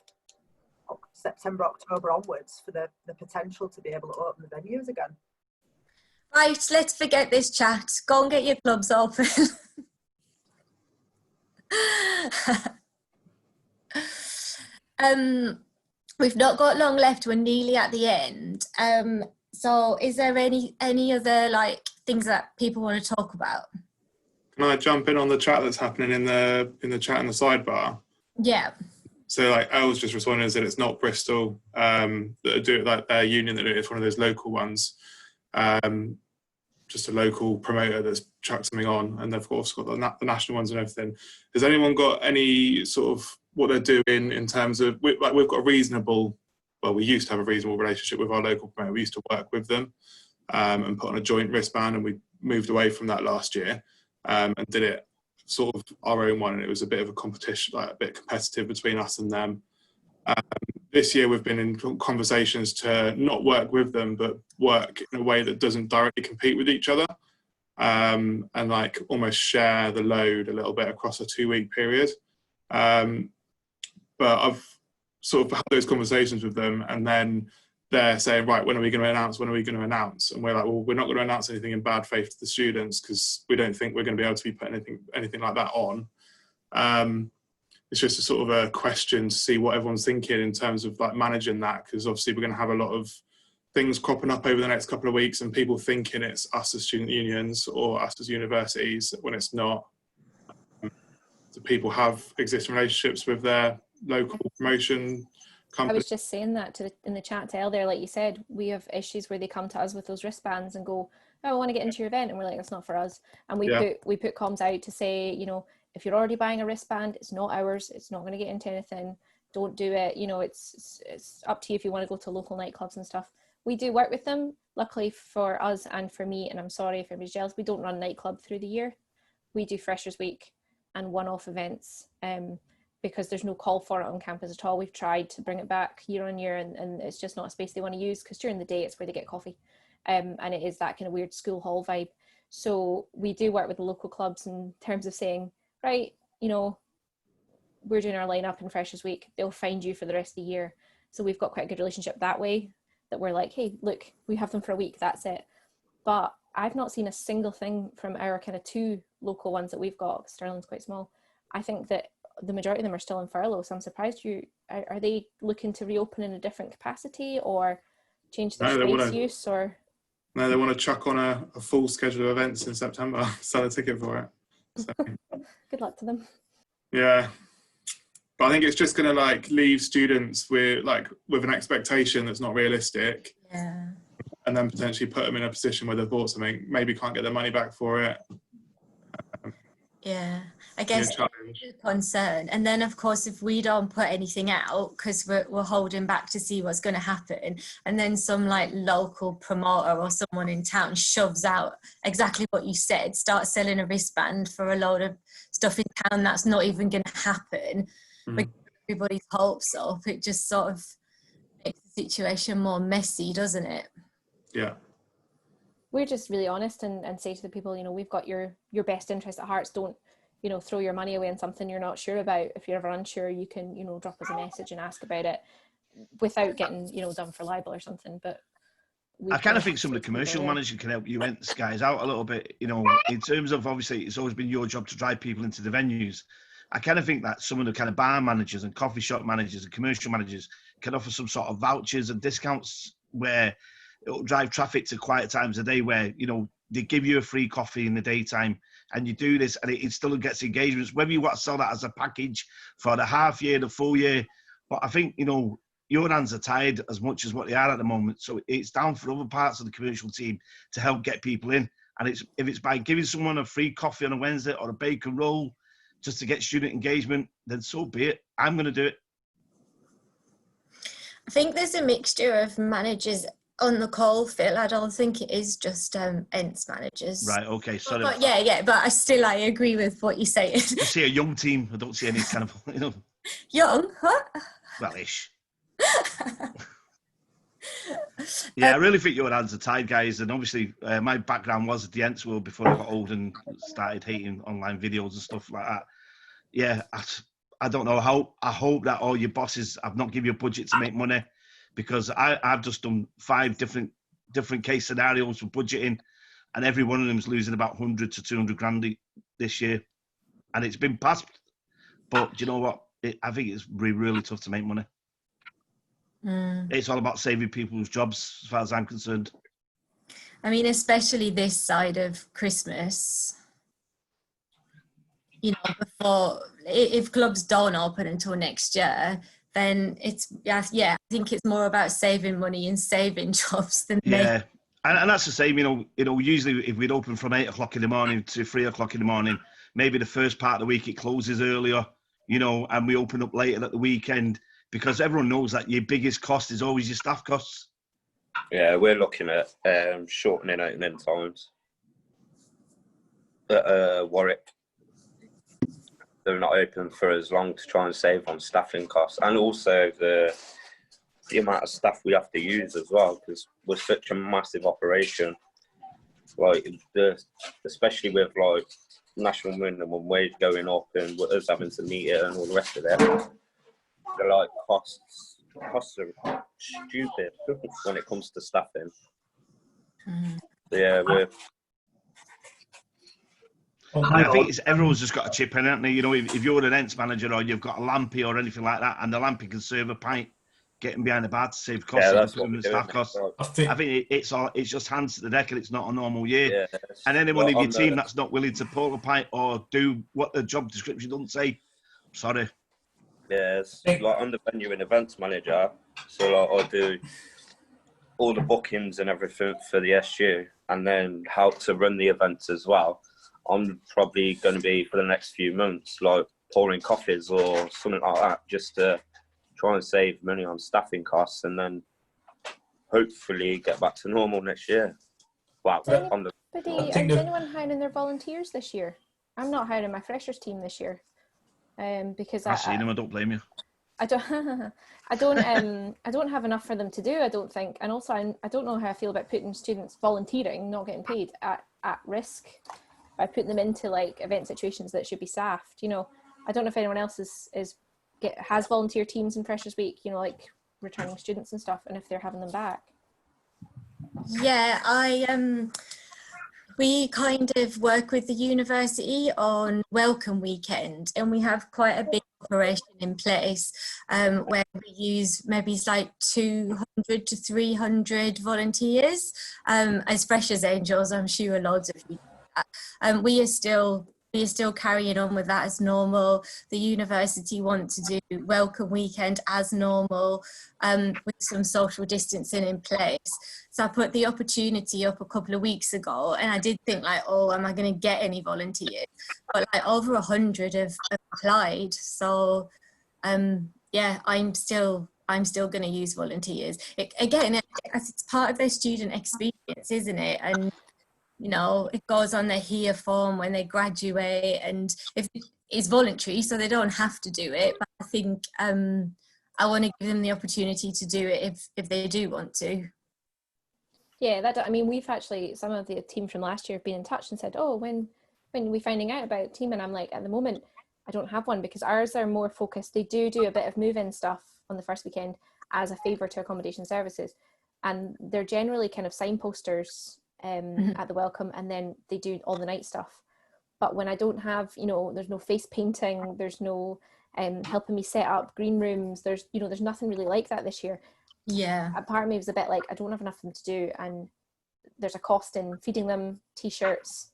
September, October onwards for the potential to be able to open the venues again. Right, let's forget this chat. Go and get your clubs open. We've not got long left. We're nearly at the end. So is there any other like things that people want to talk about? Can I jump in on the chat that's happening in the chat in the sidebar? Yeah. So like Els just responded and said it's not Bristol that do it, like their union that do it. It's one of those local ones. Just a local promoter that's chucked something on, and they've of course got the national ones and everything. Has anyone got any sort of what they're doing in terms of, we've got a reasonable, well, we used to have a reasonable relationship with our local promoter. We used to work with them and put on a joint wristband, and we moved away from that last year and did it sort of our own one, and it was a bit of a competition, like a bit competitive between us and them. This year we've been in conversations to not work with them, but work in a way that doesn't directly compete with each other, and like almost share the load a little bit across a 2-week period. But I've sort of had those conversations with them, and then they're saying, right, when are we going to announce? When are we going to announce? And we're like, well, we're not going to announce anything in bad faith to the students because we don't think we're going to be able to be putting anything like that on. It's just a sort of a question to see what everyone's thinking in terms of like managing that, because obviously we're going to have a lot of things cropping up over the next couple of weeks and people thinking it's us as student unions or us as universities when it's not. Do people have existing relationships with their local promotion company? I was just saying that in the chat to earlier, like you said, we have issues where they come to us with those wristbands and go, oh, I want to get into your event, and we're like, that's not for us. And we put comms out to say, you know, if you're already buying a wristband, it's not ours, it's not going to get into anything, don't do it. You know, it's up to you if you want to go to local nightclubs and stuff. We do work with them, luckily for us and for me, and I'm sorry if everybody's jealous, we don't run nightclub through the year. We do Freshers Week and one-off events, because there's no call for it on campus at all. We've tried to bring it back year on year, and it's just not a space they want to use, because during the day it's where they get coffee, and it is that kind of weird school hall vibe. So we do work with the local clubs in terms of saying, right, you know, we're doing our lineup in Freshers Week, they'll find you for the rest of the year. So we've got quite a good relationship that way, that we're like, hey, look, we have them for a week, that's it. But I've not seen a single thing from our kind of 2 local ones that we've got. Stirling's quite small. I think that the majority of them are still in furlough, so I'm surprised are they looking to reopen in a different capacity or change their space use? Or no, they want to chuck on a full schedule of events in September, sell a ticket for it. So. Good luck to them. Yeah, but I think it's just going to like leave students with an expectation that's not realistic. Yeah. And then potentially put them in a position where they've bought something, maybe can't get their money back for it. Yeah, I guess concern. And then of course, if we don't put anything out because we're holding back to see what's going to happen, and then some like local promoter or someone in town shoves out exactly what you said, start selling a wristband for a load of stuff in town that's not even going to happen, but everybody's hopes up, it just sort of makes the situation more messy, doesn't it? Yeah. We're just really honest and say to the people, you know, we've got your best interest at heart. Don't, you know, throw your money away on something you're not sure about. If you're ever unsure, you can, you know, drop us a message and ask about it without getting, you know, done for libel or something. But I kind of think some of the commercial managers can help you Ents guys out a little bit, you know, in terms of, obviously it's always been your job to drive people into the venues. I kind of think that some of the kind of bar managers and coffee shop managers and commercial managers can offer some sort of vouchers and discounts where it'll drive traffic to quiet times of day, where, you know, they give you a free coffee in the daytime and you do this and it still gets engagements, whether you want to sell that as a package for the half year, the full year. But I think, you know, your hands are tied as much as what they are at the moment. So it's down for other parts of the commercial team to help get people in. And if it's by giving someone a free coffee on a Wednesday or a bacon roll just to get student engagement, then so be it. I'm going to do it. I think there's a mixture of managers on the call, Phil. I don't think it is just Ents managers. Right, okay, sorry. But but I agree with what you're saying. I see a young team. I don't see any kind of, you know. Young? What? Well, ish. Yeah, I really think your hands are tied, guys. And obviously, my background was at the Ents world before I got old and started hating online videos and stuff like that. Yeah, I don't know how. I hope that all your bosses have not give you a budget to make money, because I've just done 5 different case scenarios for budgeting, and every one of them is losing about 100 to 200 grand this year, and it's been passed. But do you know what? I think it's really tough to make money. It's all about saving people's jobs, as far as I'm concerned. I mean, especially this side of Christmas. You know, before, if clubs don't open until next year, then it's, I think it's more about saving money and saving jobs than and that's the same, you know, usually if we'd open from 8 o'clock in the morning to 3 o'clock in the morning, maybe the first part of the week it closes earlier, you know, and we open up later at the weekend, because everyone knows that your biggest cost is always your staff costs. Yeah, we're looking at shortening opening times at Warwick. they're not open for as long to try and save on staffing costs, and also the amount of staff we have to use as well, because we're such a massive operation. Like especially with like national minimum wage going up and us having to meet it and all the rest of it, the like costs are stupid when it comes to staffing. So yeah, we're. I think it's everyone's just got a chip in, haven't they? You know, if you're an Ents manager or you've got a lampy or anything like that, and the lampy can serve a pint, getting behind the bar to save costs, Yeah, that's what we're staff doing. costs. I think It's just hands to the deck, and it's not a normal year. Yeah, And anyone in well, your team that's not willing to pull a pint or do what the job description doesn't say, sorry. Yeah, it's like I'm the venue and events manager, so like I do all the bookings and everything for the SU, and then help to run the events as well. I'm probably going to be for the next few months, like pouring coffees or something like that, just to try and save money on staffing costs, and then hopefully get back to normal next year. Wow, Is anyone hiring their volunteers this year? I'm not hiring my freshers team this year, because I've seen them. I don't blame you. I don't have enough for them to do, I don't think, and also I don't know how I feel about putting students volunteering, not getting paid, at risk by putting them into like event situations that should be staffed. You know, I don't know if anyone else has volunteer teams in Freshers Week, you know, like returning students and stuff, and if they're having them back. Yeah, we kind of work with the university on Welcome Weekend, and we have quite a big operation in place where we use maybe like 200 to 300 volunteers as Freshers Angels. I'm sure loads of you do that. We are still carrying on with that as normal. The university want to do Welcome Weekend as normal with some social distancing in place. So I put the opportunity up a couple of weeks ago, and I did think like, oh, am I going to get any volunteers? But like over 100 have applied. So yeah, I'm still going to use volunteers. It's part of their student experience, isn't it? And you know, it goes on their HERE form when they graduate, and if it's voluntary, so they don't have to do it. But I think I want to give them the opportunity to do it if they do want to. Yeah, I mean, we've actually, some of the team from last year have been in touch and said, oh, when are we finding out about team? And I'm like, at the moment, I don't have one, because ours are more focused. They do a bit of move-in stuff on the first weekend as a favour to accommodation services. And they're generally kind of signposters at the welcome, and then they do all the night stuff. But when I don't have, you know, there's no face painting, there's no helping me set up green rooms, there's nothing really like that this year. Yeah, a part of me was a bit like, I don't have enough for them to do, and there's a cost in feeding them, t-shirts,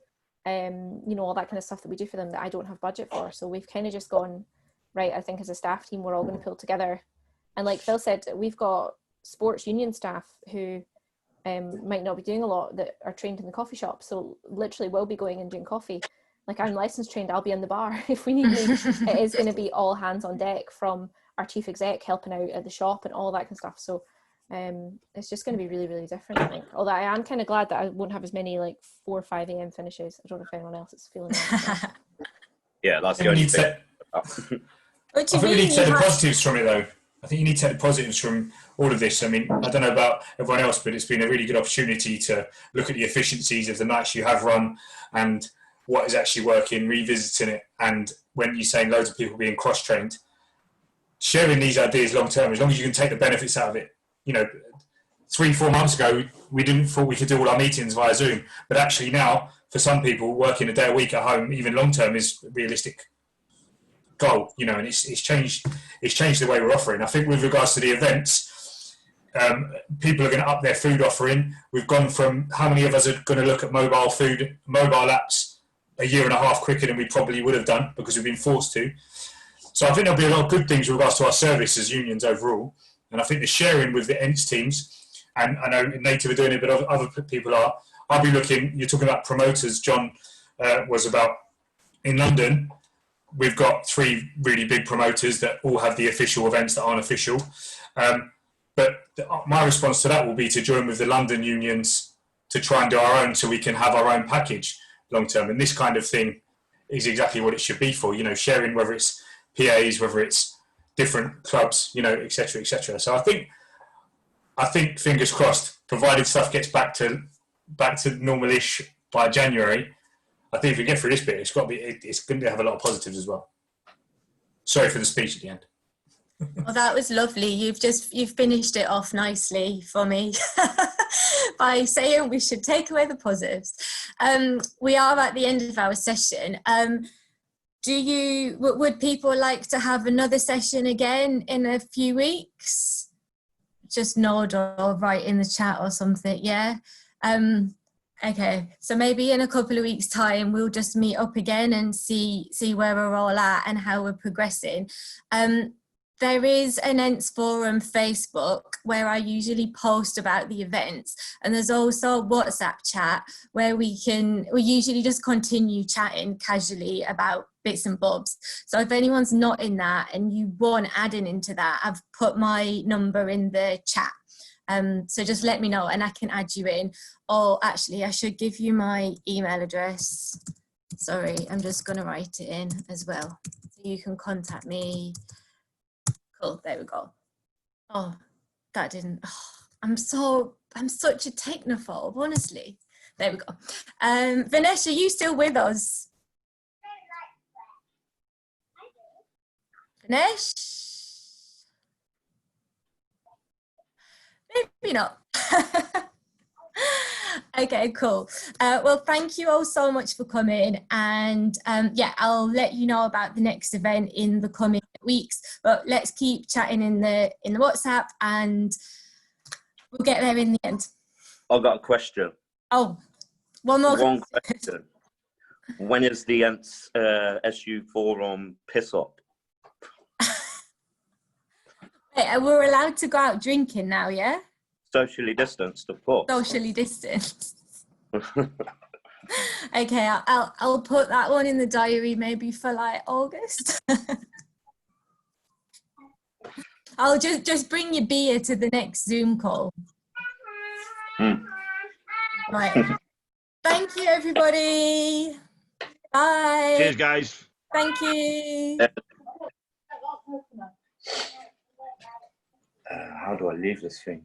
you know, all that kind of stuff that we do for them that I don't have budget for. So we've kind of just gone, right, I think as a staff team we're all going to pull together. And like Phil said, we've got sports union staff who might not be doing a lot, that are trained in the coffee shop, so literally will be going and doing coffee. Like, I'm license trained, I'll be in the bar if we need me. It is going to be all hands on deck, from our chief exec helping out at the shop and all that kind of stuff. So it's just going to be really, really different, I think. Although I am kind of glad that I won't have as many like 4 or 5 a.m. finishes. I don't know if anyone else is feeling that. Yeah, that's the only thing. I think we need to take the positives from it, though. I think you need to take the positives from all of this. I mean, I don't know about everyone else, but it's been a really good opportunity to look at the efficiencies of the nights you have run and what is actually working, revisiting it. And when you're saying loads of people being cross-trained, sharing these ideas long-term, as long as you can take the benefits out of it. You know, 3-4 months ago, we didn't thought we could do all our meetings via Zoom. But actually now, for some people, working a day a week at home, even long-term, is realistic goal, you know, and it's changed the way we're offering. I think with regards to the events, people are going to up their food offering. We've gone from, how many of us are going to look at mobile apps a year and a half quicker than we probably would have done because we've been forced to. So I think there'll be a lot of good things with regards to our service as unions overall. And I think the sharing with the Ents teams, and I know Native are doing it, but other people are. I'll be looking, you're talking about promoters, John was about, in London, we've got 3 really big promoters that all have the official events that aren't official. But my response to that will be to join with the London unions to try and do our own, so we can have our own package long term. And this kind of thing is exactly what it should be for. You know, sharing, whether it's PAs, whether it's different clubs, you know, etc., etc. So I think fingers crossed, provided stuff gets back to normal-ish by January. I think if we get through this bit, it's going to have a lot of positives as well. Sorry for the speech at the end. Well, that was lovely. You've finished it off nicely for me by saying we should take away the positives. We are at the end of our session. Would people like to have another session again in a few weeks? Just nod or write in the chat or something. Yeah. Okay, so maybe in a couple of weeks' time, we'll just meet up again and see where we're all at and how we're progressing. There is an Ents Forum Facebook where I usually post about the events, and there's also a WhatsApp chat where we usually just continue chatting casually about bits and bobs. So if anyone's not in that and you want adding into that, I've put my number in the chat. So just let me know and I can add you in. Or actually, I should give you my email address. Sorry, I'm just going to write it in as well. So you can contact me. Cool, there we go. Oh, that didn't. Oh, I'm such a technophobe, honestly. There we go. Vinesh, are you still with us? Vinesh? Maybe not. Okay, cool. Well, thank you all so much for coming, and yeah, I'll let you know about the next event in the coming weeks, but let's keep chatting in the WhatsApp and we'll get there in the end. I've got a question. Oh, one more question. When is the Ents SU Forum piss up? Wait, we're allowed to go out drinking now, yeah? Socially distanced, of course. Socially distanced. Okay, I'll put that one in the diary maybe for like August. I'll just bring your beer to the next Zoom call. Right. Thank you, everybody. Bye. Cheers, guys. Thank you. How do I leave this thing?